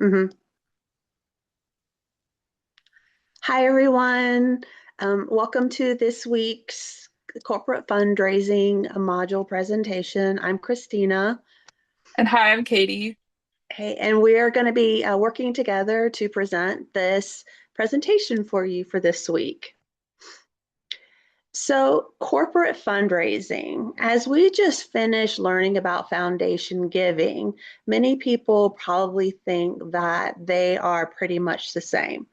hmm Hi, everyone. Welcome to this week's corporate fundraising module presentation. I'm Christina. And hi, I'm Katie. Hey, and we are going to be working together to present this presentation for you for this week. So, corporate fundraising, as we just finished learning about foundation giving, many people probably think that they are pretty much the same.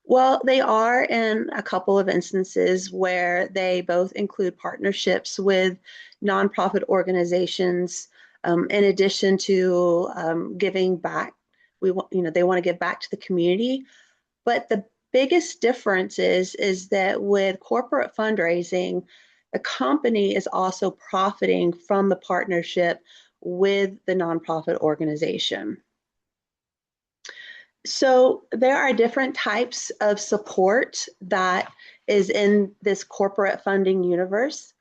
Well, they are in a couple of instances where they both include partnerships with nonprofit organizations, in addition to giving back. They want to give back to the community. But the biggest difference is that with corporate fundraising, the company is also profiting from the partnership with the nonprofit organization. So there are different types of support that is in this corporate funding universe.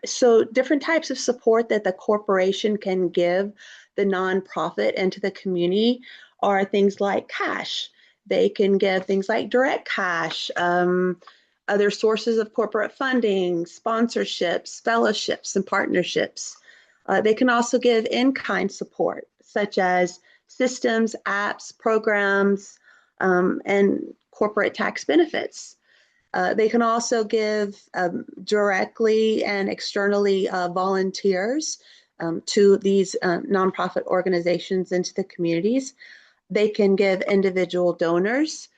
So different types of support that the corporation can give the nonprofit and to the community are things like cash. They can give things like direct cash, other sources of corporate funding, sponsorships, fellowships, and partnerships. They can also give in-kind support, such as systems, apps, programs, and corporate tax benefits. They can also give directly and externally volunteers to these nonprofit organizations into the communities. They can give individual donors,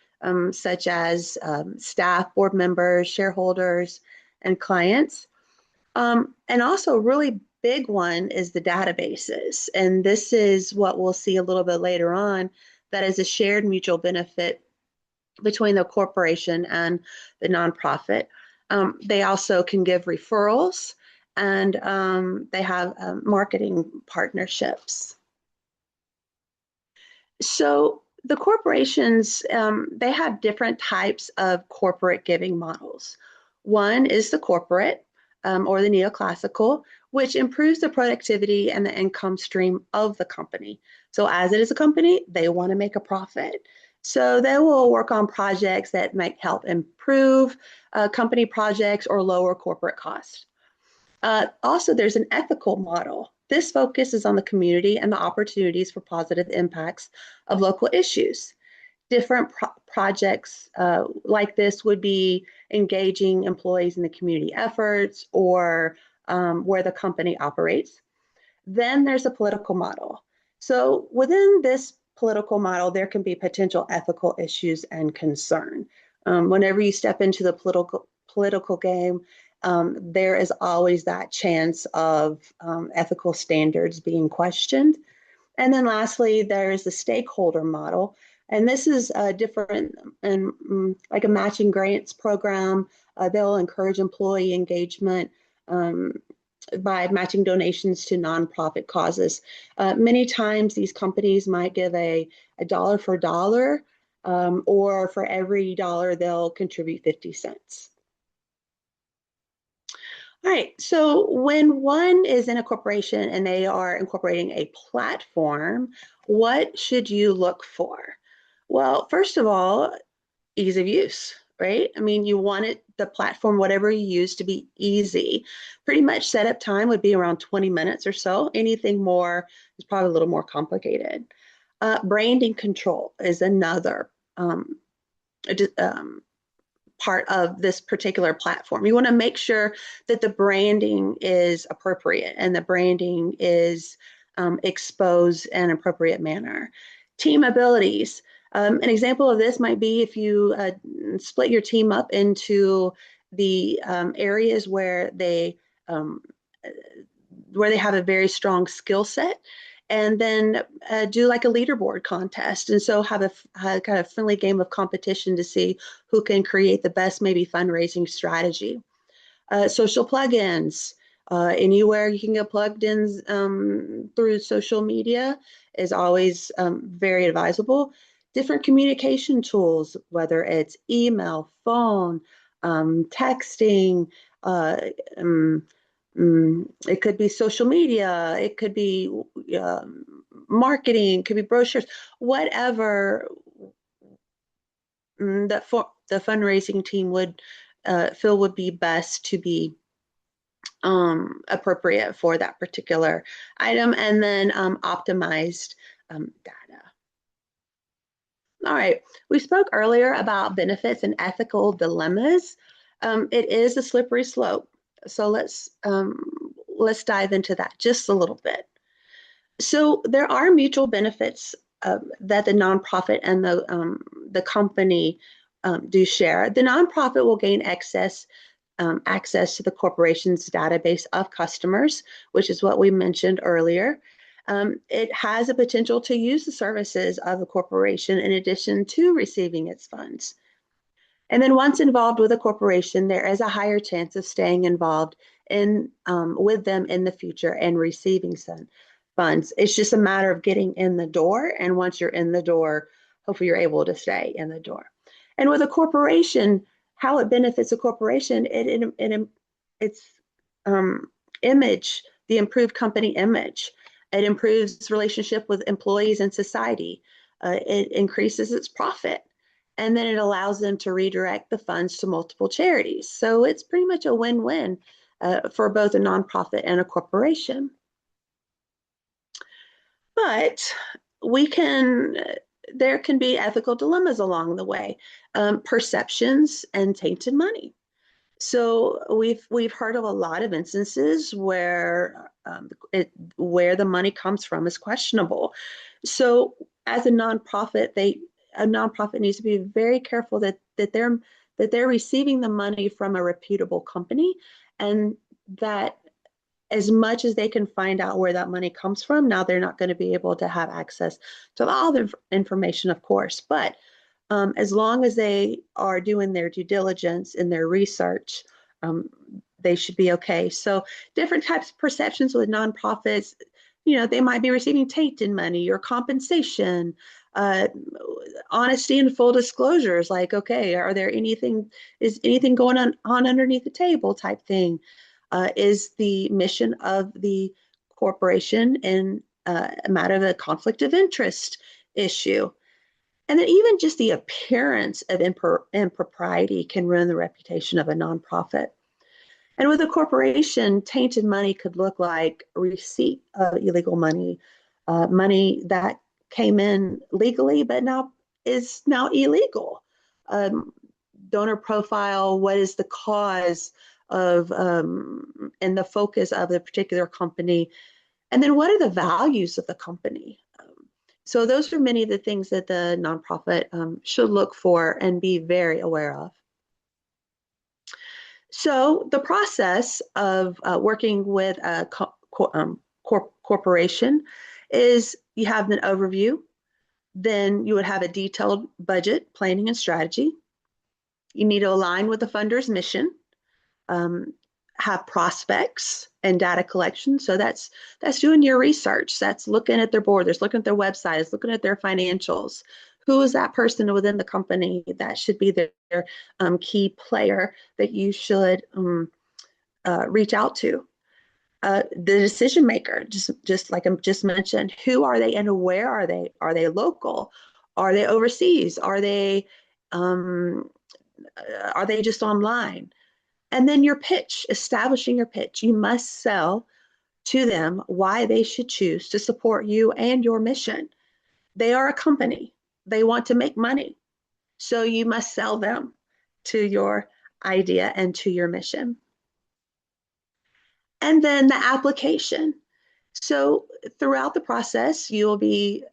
such as staff, board members, shareholders, and clients. And also, a really big one is the databases. And this is what we'll see a little bit later on, that is a shared mutual benefit between the corporation and the nonprofit. They also can give referrals, and they have marketing partnerships. So the corporations, they have different types of corporate giving models. One is the corporate, or the neoclassical, which improves the productivity and the income stream of the company. So as it is a company, they want to make a profit. So they will work on projects that might help improve company projects or lower corporate costs. Also, there's an ethical model. This focuses on the community and the opportunities for positive impacts of local issues. Different projects like this would be engaging employees in the community efforts, or where the company operates. Then there's a political model. So within this political model, there can be potential ethical issues and concern. Whenever you step into the political game, there is always that chance of ethical standards being questioned. And then lastly, there is the stakeholder model. And this is different, and like a matching grants program. They'll encourage employee engagement by matching donations to nonprofit causes. Many times these companies might give a dollar for dollar, or for every dollar they'll contribute 50 cents. All right, so when one is in a corporation and they are incorporating a platform, what should you look for? Well, first of all, ease of use, right? I mean, you want it, the platform, whatever you use, to be easy. Pretty much setup time would be around 20 minutes or so. Anything more is probably a little more complicated. Branding control is another um, part of this particular platform. You want to make sure that the branding is appropriate and the branding is exposed in an appropriate manner. Team abilities. An example of this might be if you split your team up into the areas um, where they have a very strong skill set, and then do like a leaderboard contest, and so have a kind of friendly game of competition to see who can create the best maybe fundraising strategy. Social plugins, anywhere you can get plugged in through social media is always very advisable. Different communication tools, whether it's email, phone, texting, uh, um, it could be social media, it could be marketing, could be brochures, whatever that for the fundraising team would feel would be best to be appropriate for that particular item, and then optimized data. All right, we spoke earlier about benefits and ethical dilemmas. It is a slippery slope, so let's dive into that just a little bit. So there are mutual benefits that the nonprofit and the company do share. The nonprofit will gain access to the corporation's database of customers, which is what we mentioned earlier. It has a potential to use the services of the corporation in addition to receiving its funds. And then once involved with a corporation, there is a higher chance of staying involved with them in the future and receiving some funds. It's just a matter of getting in the door. And once you're in the door, hopefully you're able to stay in the door. And with a corporation, how it benefits a corporation, its image, the improved company image. It improves relationship with employees and society. It increases its profit, and then it allows them to redirect the funds to multiple charities. So it's pretty much a win-win for both a nonprofit and a corporation. But there can be ethical dilemmas along the way, perceptions and tainted money. So we've heard of a lot of instances where the money comes from is questionable. So as a nonprofit, a nonprofit needs to be very careful that they're receiving the money from a reputable company, and that as much as they can find out where that money comes from. Now they're not going to be able to have access to all the information, of course, but as long as they are doing their due diligence and their research, they should be okay. So different types of perceptions with nonprofits, they might be receiving tainted money or compensation, honesty and full disclosures, like, okay, is anything going on underneath the table type thing? Is the mission of the corporation in a matter of a conflict of interest issue? And then even just the appearance of impropriety can ruin the reputation of a nonprofit. And with a corporation, tainted money could look like receipt of illegal money, money that came in legally but now is now illegal. Um, Donor profile, what is the cause of and the focus of the particular company, and then what are the values of the company? So those are many of the things that the nonprofit should look for and be very aware of. So the process of working with a corporation is you have an overview, then you would have a detailed budget, planning, and strategy. You need to align with the funder's mission, um, have prospects and data collection. So that's doing your research. That's looking at their board. That's looking at their website. It's looking at their financials. Who is that person within the company that should be their key player that you should reach out to? The decision maker, just like I just mentioned, who are they and where are they? Are they local? Are they overseas? Um, are they just online? And then your pitch, establishing your pitch. You must sell to them why they should choose to support you and your mission. They are a company, they want to make money. So you must sell them to your idea and to your mission. And then the application. So throughout the process, you will be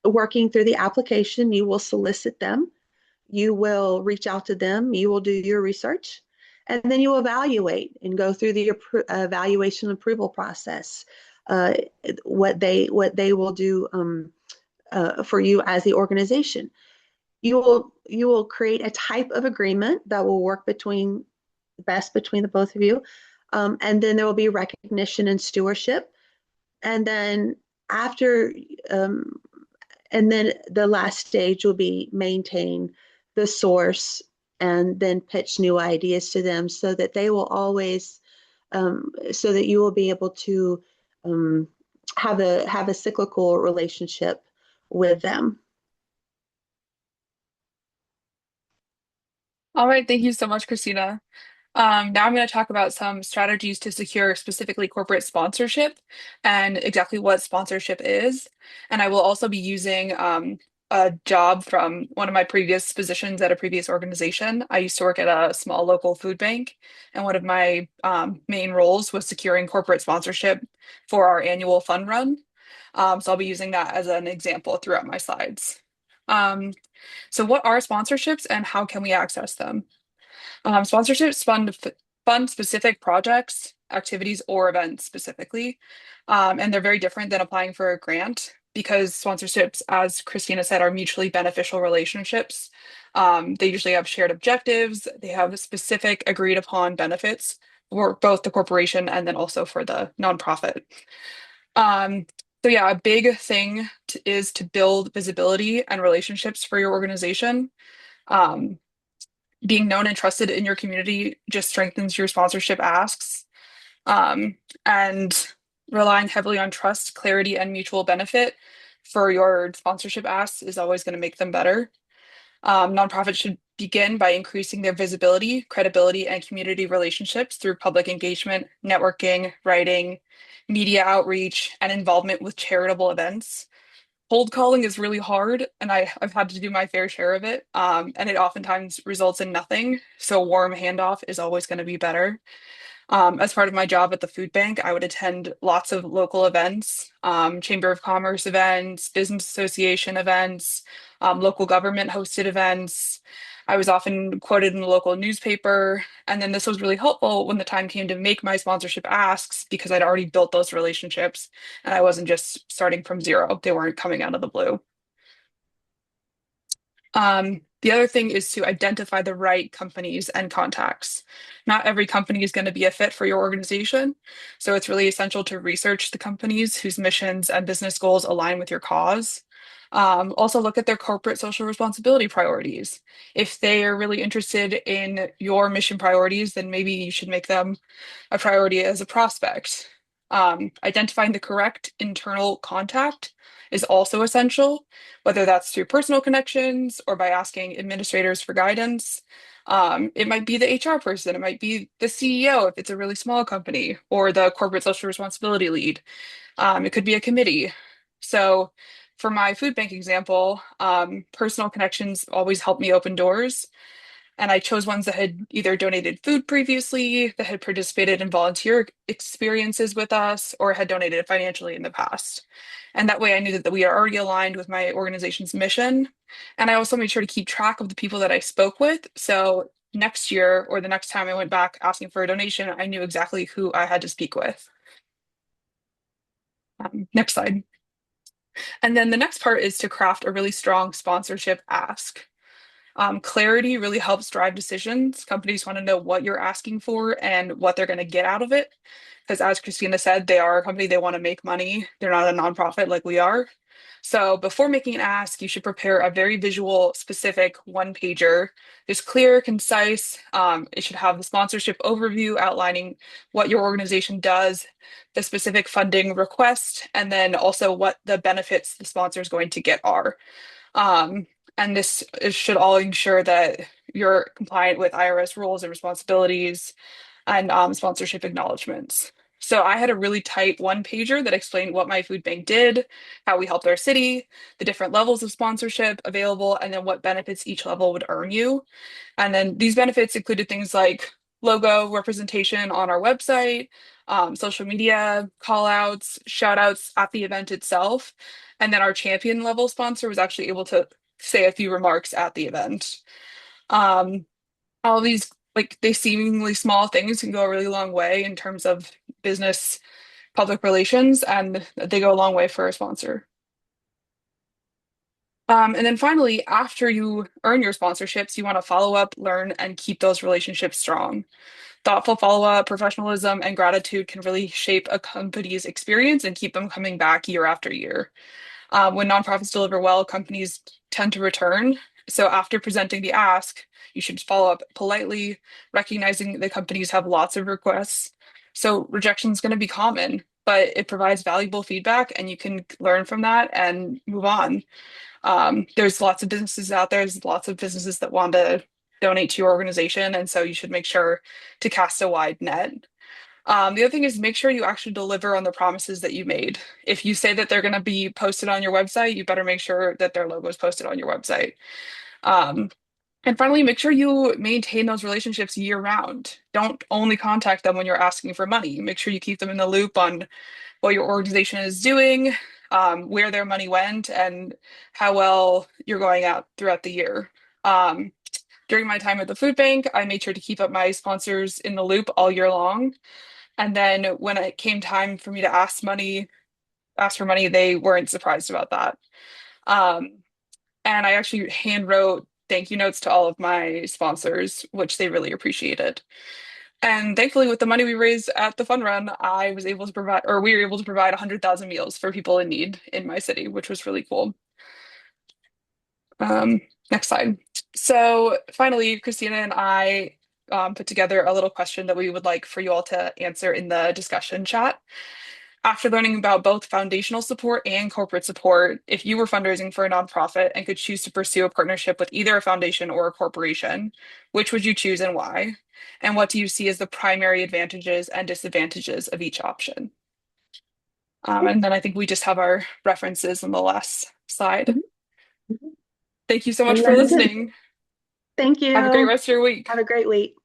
working through the application. You will solicit them. You will reach out to them. You will do your research. And then you evaluate and go through the evaluation approval process, uh, what they will do for you as the organization. You will create a type of agreement that will work best between the both of you, and then there will be recognition and stewardship, and then after um, and then the last stage will be maintain the source and then pitch new ideas to them so that they will always so that you will be able to um, have a cyclical relationship with them. All right, thank you so much, Christina. Now I'm going to talk about some strategies to secure specifically corporate sponsorship and exactly what sponsorship is. And I will also be using a job from one of my previous positions at a previous organization. I used to work at a small local food bank, and one of my main roles was securing corporate sponsorship for our annual fun run. So I'll be using that as an example throughout my slides. Um, so what are sponsorships and how can we access them? Sponsorships fund specific projects, activities, or events specifically. And they're very different than applying for a grant because sponsorships, as Christina said, are mutually beneficial relationships. They usually have shared objectives, they have specific agreed upon benefits for both the corporation and then also for the nonprofit. Um, so yeah, a big thing is to build visibility and relationships for your organization. Um, Being known and trusted in your community just strengthens your sponsorship asks. And relying heavily on trust, clarity, and mutual benefit for your sponsorship asks is always going to make them better. Nonprofits should begin by increasing their visibility, credibility, and community relationships through public engagement, networking, writing, media outreach, and involvement with charitable events. Cold calling is really hard, and I've had to do my fair share of it, and it oftentimes results in nothing. So a warm handoff is always going to be better. As part of my job at the food bank, I would attend lots of local events, Chamber of Commerce events, business association events, local government hosted events. I was often quoted in the local newspaper, and then this was really helpful when the time came to make my sponsorship asks because I'd already built those relationships and I wasn't just starting from zero. They weren't coming out of the blue. The other thing is to identify the right companies and contacts. Not every company is going to be a fit for your organization, so it's really essential to research the companies whose missions and business goals align with your cause. Also, look at their corporate social responsibility priorities. If they are really interested in your mission priorities, then maybe you should make them a priority as a prospect. Identifying the correct internal contact is also essential, whether that's through personal connections or by asking administrators for guidance. It might be the HR person, it might be the CEO if it's a really small company, or the corporate social responsibility lead. It could be a committee. So, for my food bank example, personal connections always help me open doors. And I chose ones that had either donated food previously, that had participated in volunteer experiences with us, or had donated financially in the past. And that way I knew that we are already aligned with my organization's mission. And I also made sure to keep track of the people that I spoke with. So next year or the next time I went back asking for a donation, I knew exactly who I had to speak with. Next slide. And then the next part is to craft a really strong sponsorship ask. Clarity really helps drive decisions. Companies want to know what you're asking for and what they're going to get out of it. Because as Christina said, they are a company, they want to make money. They're not a nonprofit like we are. So before making an ask, you should prepare a very visual, specific one pager. Just clear, concise. It should have the sponsorship overview outlining what your organization does, the specific funding request, and then also what the benefits the sponsor is going to get are. Um, and this should all ensure that you're compliant with IRS rules and responsibilities and sponsorship acknowledgments. So I had a really tight one pager that explained what my food bank did, how we helped our city, the different levels of sponsorship available, and then what benefits each level would earn you. And then these benefits included things like logo representation on our website, social media call outs, shout outs at the event itself. And then our champion level sponsor was actually able to say a few remarks at the event. Um, all of these, like, they seemingly small things can go a really long way in terms of business public relations, and they go a long way for a sponsor. And then finally, after you earn your sponsorships, you want to follow up, learn, and keep those relationships strong. Thoughtful follow-up, professionalism, and gratitude can really shape a company's experience and keep them coming back year after year. When nonprofits deliver well, companies tend to return. So after presenting the ask, you should follow up politely, recognizing that companies have lots of requests. So rejection is going to be common, but it provides valuable feedback and you can learn from that and move on. There's lots of businesses out there, there's lots of businesses that want to donate to your organization, and so you should make sure to cast a wide net. The other thing is make sure you actually deliver on the promises that you made. If you say that they're going to be posted on your website, you better make sure that their logo is posted on your website. Um, and finally, make sure you maintain those relationships year round. Don't only contact them when you're asking for money. Make sure you keep them in the loop on what your organization is doing, where their money went, and how well you're going out throughout the year. Um, During my time at the food bank, I made sure to keep up my sponsors in the loop all year long. And then when it came time for me to ask for money, they weren't surprised about that. Um, and I actually hand wrote thank you notes to all of my sponsors, which they really appreciated. And thankfully, with the money we raised at the fun run, I was able to provide, or we were able to provide 100,000 meals for people in need in my city, which was really cool. Um, Next slide. So finally, Christina and I put together a little question that we would like for you all to answer in the discussion chat. After learning about both foundational support and corporate support, if you were fundraising for a nonprofit and could choose to pursue a partnership with either a foundation or a corporation, which would you choose and why? And what do you see as the primary advantages and disadvantages of each option? And then I think we just have our references on the last slide. Mhm. Mhm. Thank you so much And for then we can, listening. thank Have a great you. rest of your week. Have a great week.